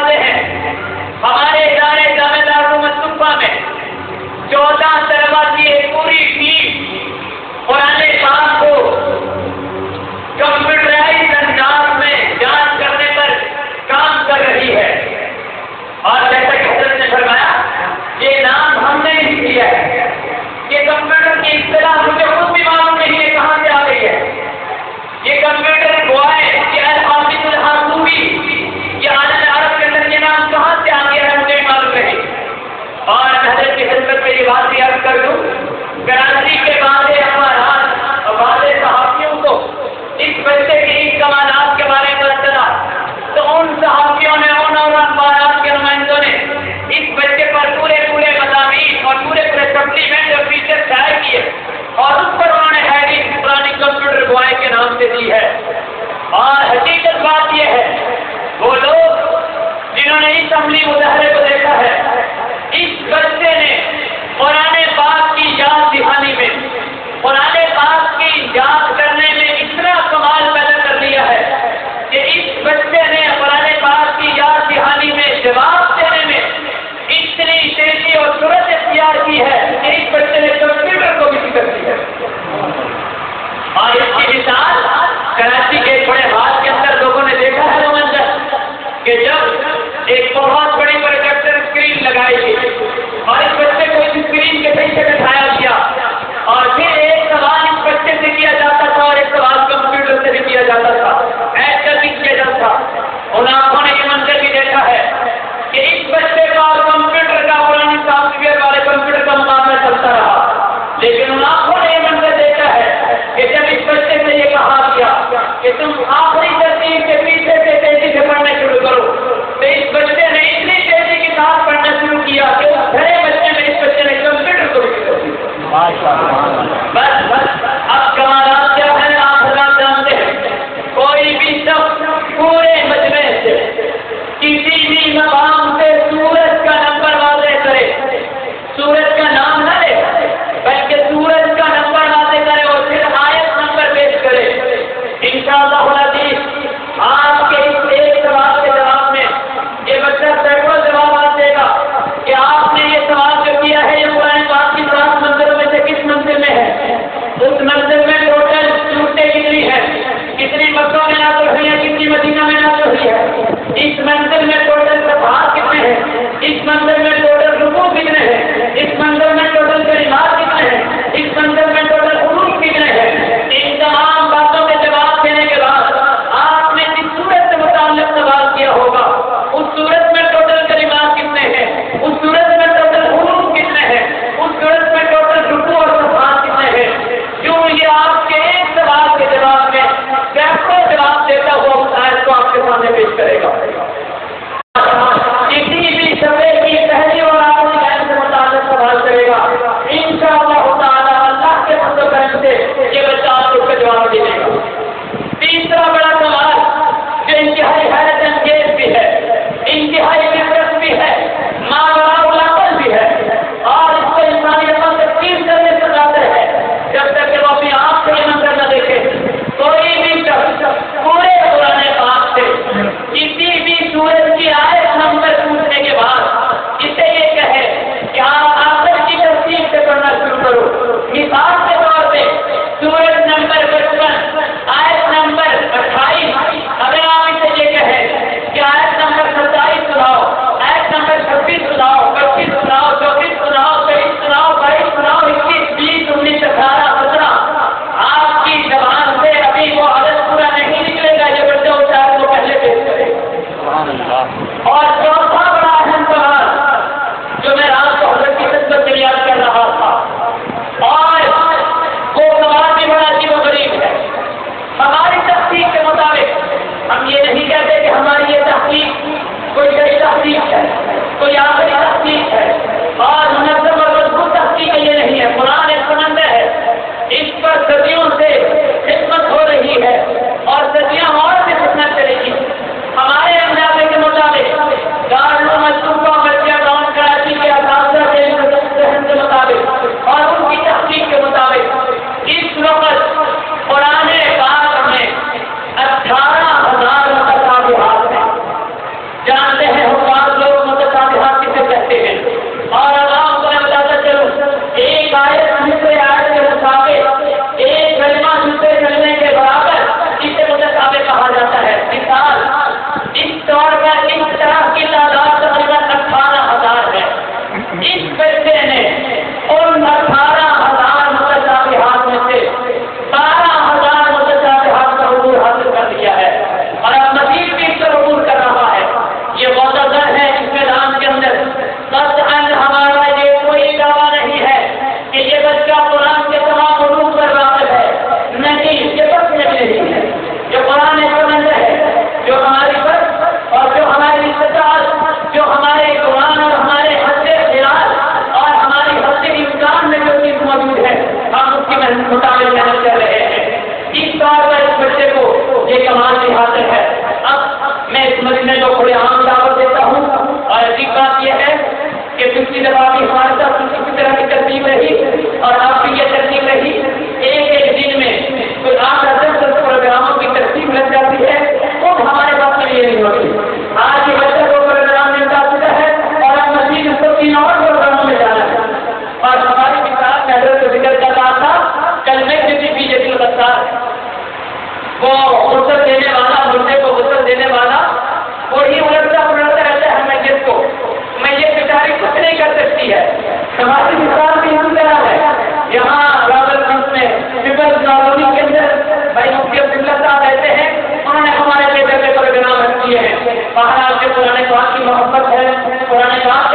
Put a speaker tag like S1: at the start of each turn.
S1: واضح ہے. ہمارے ادارے جامعہ دارالعلوم مصطفیٰ میں 14 طلبا کی ایک پوری ٹیم قرآن پاک کو کمپیوٹرائز انداز میں جانچ کرنے پر کام کر رہی ہے. اور جیسا کہ حضرت نے فرمایا یہ نام ہم نے نہیں دیا ہے. یہ کمپیوٹر کی اصطلاح مجھے خود بھی معلوم نہیں ہے کہاں سے آ گئی ہے. یہ کمپیوٹر گوائے یہ الحافظ الحاسوبی یہ عالم عرب کے اندر یہ نام کہاں سے آ گیا ہے مجھے بھی معلوم نہیں. اور حضرت کی خدمت میں یہ بات بھی عرض کر دوں کراچی کے بعد اخبارات اور بعض صحافیوں کو اس بچے کی ان کمالات کے بارے میں بتایا تو ان صحافیوں نے ان اور اخبارات کے نمائندوں نے اس بچے پر پورے مضامین اور پورے سپلیمنٹ اور فیچر شائع کیے اور اس پر انہوں نے ہیڈنگ پرانی کمپیوٹر بوائے کے نام سے دی ہے. اور حقیقت بات یہ ہے وہ لوگ جنہوں نے اس عملی مظاہرے کو دیکھا ہے اس بچے نے قرآن پاک کی یاد دہانی میں قرآن پاک کی یاد کرنے میں اتنا کمال پیدا کر لیا ہے کہ اس بچے نے قرآن پاک کی یاد دہانی میں جواب دینے میں اتنی تیزی اور سرعت اختیار کی ہے کہ اس بچے نے کمپیوٹر کو بھی شکست دی ہے. اور اس کی مثال کراچی کے ایک بڑے ہاتھ کے اندر لوگوں نے دیکھا ہے وہ منظر کہ جب ایک بہت بڑی پروجیکٹر اسکرین لگائی گئی اور اس بچے کو اس اسکرین کے پیچھے بٹھایا گیا اور پھر ایک سوال اس بچے سے کیا جاتا تھا اور ایک سوال کمپیوٹر سے بھی کیا جاتا تھا ایڈ کر بھی کیا جاتا تھا. ان آنکھوں نے یہ منظر بھی دیکھا ہے کہ اس بچے کا اور کمپیوٹر کا پرانی سافٹ ویئر والے کمپیوٹر کا مقابلہ چلتا رہا. لیکن ان آنکھوں نے یہ منظر دیکھا ہے کہ جب اس بچے سے یہ کہا گیا کہ تم آخری ترتیب کے پیچھے سے تیزی سے پڑھنا شروع کرو تو اس بچے نے اتنی تیزی کے ساتھ پڑھنا شروع کیا کہ اس بڑے بچے میں اس بچے نے کمپیوٹر کو بھی شروع کیا. بچے کو یہ کمال کی حاصل ہے۔ اب میں اس مجمع کو کھلے عام دعوت دیتا ہوں، اور عجیب بات یہ ہے کہ پچھلی دفعہ بھی ہمارے ساتھ کسی طرح کی ترتیب رہی اور آپ کی یہ ترتیب رہی، ایک دن میں کوئی 8-10 پروگراموں کی ترتیب لگ جاتی ہے، وہ ہمارے پاس میں یہ نہیں ہوتی۔ آج کے بچے کو پروگرام ملتا چکا ہے اور اب مسجد میں 3 اور پروگراموں میں جانا ہے۔ اور ہماری مثال میں حضرت کو ذکر کر رہا تھا، کل میں بی جے پی وہ غسل دینے والا، مردے کو غسل دینے والا، وہی الٹتا پلٹتا رہتا ہے ہمیں کو میں یہ بیچاری کچھ نہیں کر سکتی ہے۔ ہماری مثال بھی ہم طرح ہے۔ یہاں راول گنج میں پیپلز کالونی کے اندر بھائی مفتی عبداللہ صاحب رہتے ہیں، انہوں نے ہمارے بیٹے کے پروگرام رکھ دیے ہیں۔ بہرحال سے قرآن پاک کی محبت ہے، قرآن پاک